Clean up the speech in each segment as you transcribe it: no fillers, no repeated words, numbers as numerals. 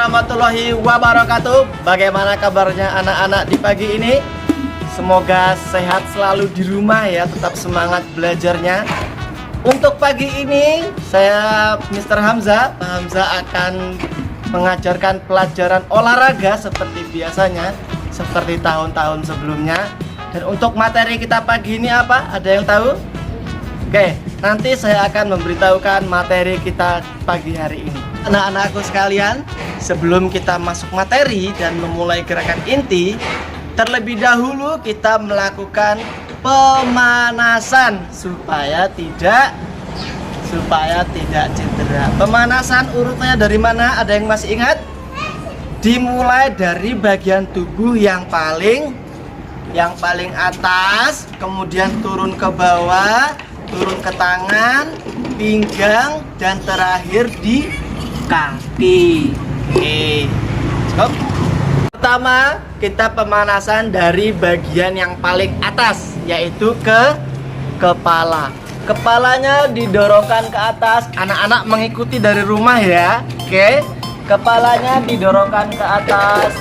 warahmatullahi wabarakatuh. Bagaimana kabarnya anak-anak di pagi ini? Semoga sehat selalu di rumah ya, tetap semangat belajarnya. Untuk pagi ini saya Mr. Hamzah. Pak Hamzah akan mengajarkan pelajaran olahraga seperti biasanya, seperti tahun-tahun sebelumnya. Dan untuk materi kita pagi ini apa? Ada yang tahu? Oke, nanti saya akan memberitahukan materi kita pagi hari ini. Anak-anakku sekalian, sebelum kita masuk materi dan memulai gerakan inti, terlebih dahulu kita melakukan pemanasan supaya tidak cedera. Pemanasan urutnya dari mana? Ada yang masih ingat? Dimulai dari bagian tubuh yang paling atas, kemudian turun ke bawah, turun ke tangan, pinggang, dan terakhir di kaki. Oke, stop. Pertama, kita pemanasan dari bagian yang paling atas, yaitu ke kepala. Kepalanya didorongkan ke atas. Anak-anak mengikuti dari rumah ya. Oke, kepalanya didorongkan ke atas.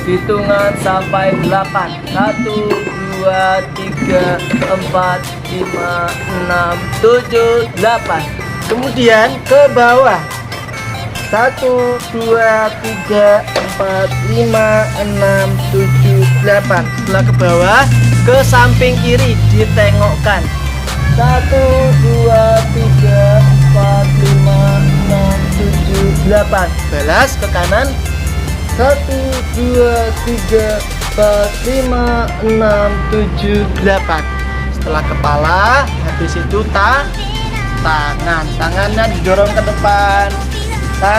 Hitungan sampai 8. 1, 2, 3, 4, 5, 6, 7, 8. Kemudian ke bawah. 1, 2, 3, 4, 5, 6, 7, 8. Setelah ke bawah, ke samping kiri ditengokkan. 1, 2, 3, 4, 5, 6, 7, 8. Balas ke kanan. 1, 2, 3, 4, 5, 6, 7, 8. Setelah kepala, habis itu tangan. Tangannya didorong ke depan. 1,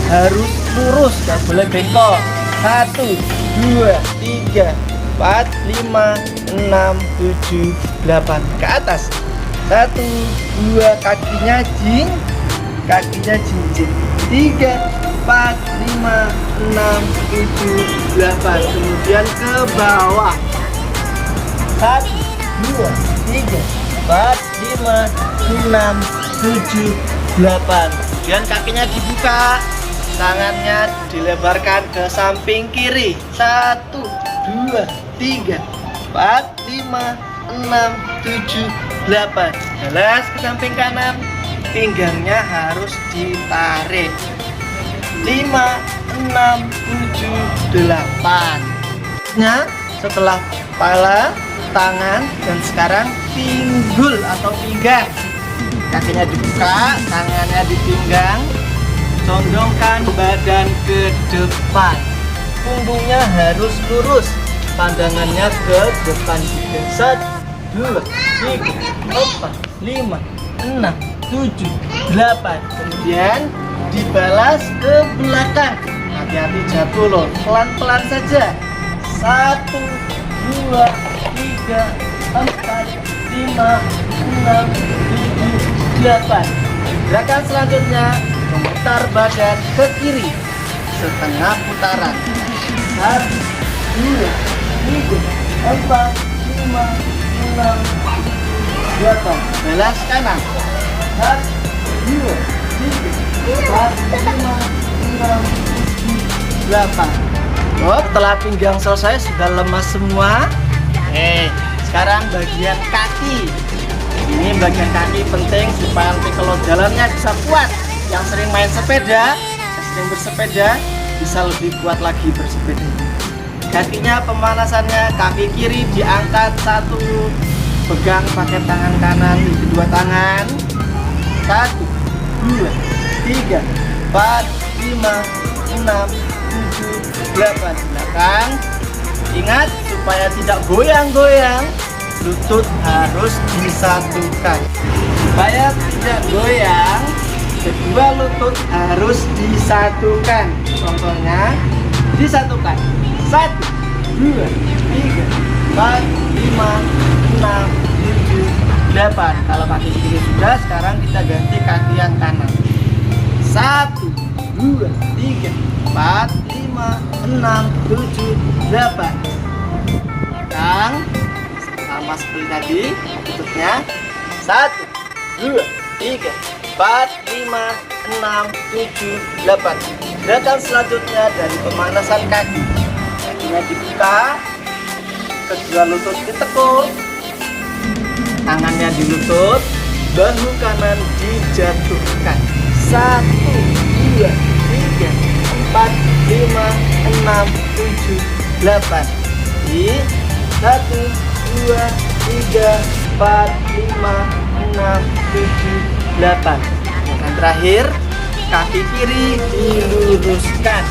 harus lurus, gak boleh bengkok. 1, 2, 3, 4, 5, 6, 7, 8. Ke atas. 1, 2, kakinya jinjit. 3, 4, 5, 6, 7, 8. Kemudian ke bawah. 1, 2, 3, 4, 5, 6, 7, 8. Kemudian kakinya dibuka, tangannya dilebarkan ke samping kiri. 1, 2, 3, 4, 5, 6, 7, 8. Balas ke samping kanan, pinggangnya harus ditarik. 5, 6, 7, 8. Nah, setelah kepala, tangan, dan sekarang pinggul atau pinggang. Kakinya dibuka, tangannya di pinggang, condongkan badan ke depan. Punggungnya harus lurus, pandangannya ke depan juga. 1, 2, 3, 4, 5, 6, 7, 8. Kemudian dibalas ke belakang. Hati-hati jatuh loh, pelan-pelan saja. 1, 2, 3, 4, 5, 6, 7, 8. Gerakan selanjutnya memutar badan ke kiri setengah putaran. 1, 2, 3, 4, 5, 6, 8. Balas kanan. 1, 2, 3, 4, 5, 6, 8. Setelah pinggang selesai, sudah lemas semua. Sekarang bagian kaki. Ini bagian kaki penting supaya nanti kalau jalannya bisa kuat. Yang sering main sepeda, yang sering bersepeda, bisa lebih kuat lagi bersepeda. Kakinya pemanasannya, kaki kiri diangkat 1, pegang pakai tangan kanan di kedua tangan. 1, 2, 3, 4, 5, 6, 7, 8. Belakang. Ingat, supaya tidak goyang-goyang, lutut harus disatukan. Supaya tidak goyang, kedua lutut harus disatukan. Contohnya, disatukan. 1, 2, 3, 4, 5, 6, 7, 8. Kalau kaki kiri sudah, sekarang kita ganti kaki yang kanan. 1, 2, 3, 4, 5, 6, 7, 8. Sekarang sama seperti tadi, tutupnya. 1, 2, 3, 5, 6, 7, 8. Gerakan selanjutnya dari pemanasan kaki. Kakinya dibuka, kedua lutut ditekuk, tangannya di lutut, bahu kanan dijatuhkan. 1, 2, 3, 4, 5, 6, 7, 8. Di 1, 2, 3, 4, 5, 6, 7, 8. Yang terakhir, kaki kiri diluruskan,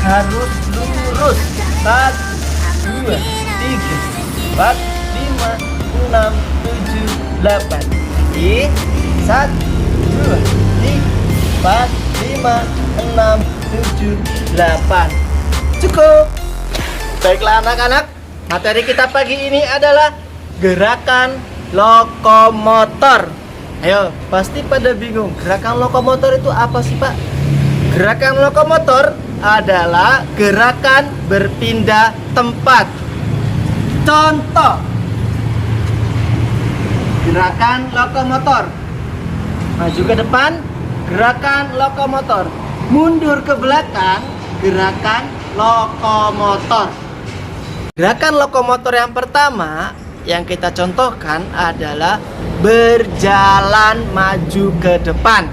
harus lurus. 1, 2, 3, 4, 5, 6, 7, 8. Di 1, 2, 3, 4, 5, 6, 7, 8. Cukup. Baiklah anak-anak, materi kita pagi ini adalah gerakan lokomotor. Ayo, pasti pada bingung, gerakan lokomotor itu apa sih Pak? Gerakan lokomotor adalah gerakan berpindah tempat. Contoh gerakan lokomotor: maju ke depan, gerakan lokomotor; mundur ke belakang, gerakan lokomotor. Gerakan lokomotor yang pertama yang kita contohkan adalah berjalan maju ke depan.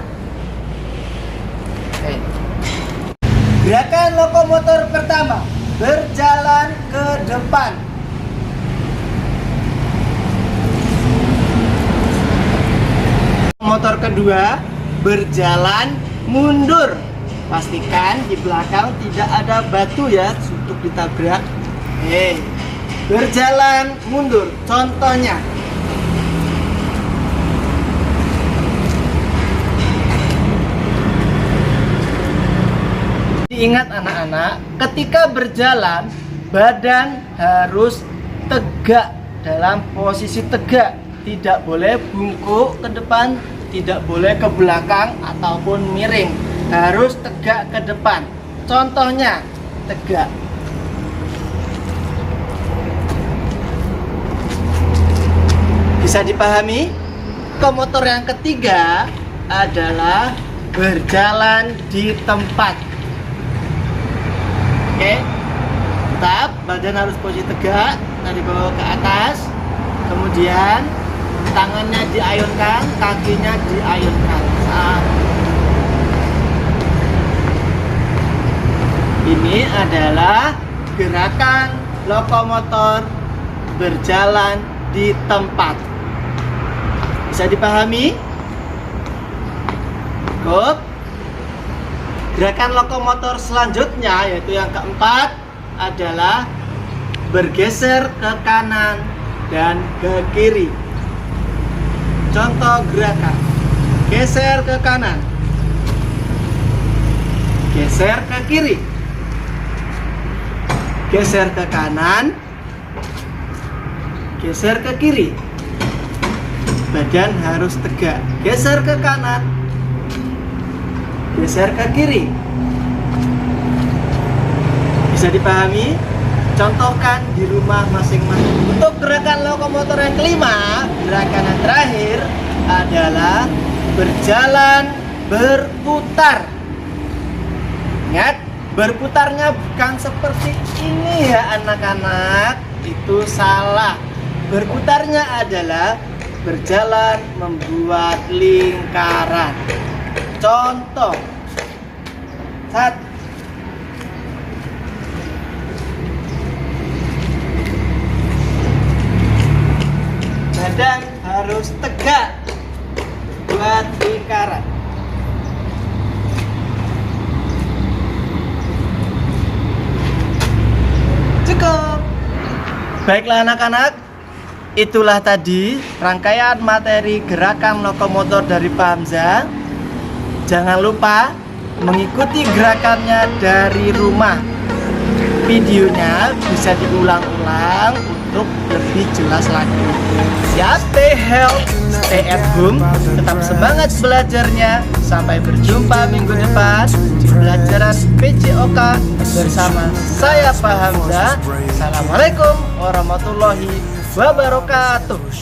Oke. Gerakan lokomotor pertama, berjalan ke depan. Motor kedua, berjalan mundur. Pastikan di belakang tidak ada batu ya untuk ditabrak. Berjalan mundur. Contohnya, ingat anak-anak, ketika berjalan badan harus tegak, dalam posisi tegak. Tidak boleh bungkuk ke depan, tidak boleh ke belakang ataupun miring. Harus tegak ke depan. Contohnya, tegak. Bisa dipahami? Lokomotor yang ketiga adalah berjalan di tempat. Oke, tetap badan harus posisi tegak dari bawah ke atas. Kemudian tangannya diayunkan, kakinya diayunkan. Ini adalah gerakan lokomotor berjalan di tempat. Bisa dipahami? Cukup. Gerakan lokomotor selanjutnya, yaitu yang keempat, adalah bergeser ke kanan dan ke kiri. Contoh gerakan: geser ke kanan, geser ke kiri, geser ke kanan, geser ke kiri. Badan harus tegak. Geser ke kanan, geser ke kiri. Bisa dipahami? Contohkan di rumah masing-masing. Untuk gerakan lokomotor yang kelima, gerakan yang terakhir adalah berjalan berputar. Ingat, berputarnya bukan seperti ini ya anak-anak. Itu salah. Berputarnya adalah berjalan membuat lingkaran. Contoh: 1, badan harus tegak buat lingkaran. Cukup. Baiklah anak-anak, itulah tadi rangkaian materi gerakan lokomotor dari Pak Hamzah. Jangan lupa mengikuti gerakannya dari rumah. Videonya bisa diulang-ulang untuk lebih jelas lagi. Siap, stay healthy, stay at home, tetap semangat belajarnya. Sampai berjumpa minggu depan di pelajaran PJOK bersama saya Pak Hamzah. Assalamualaikum warahmatullahi wabarakatuh.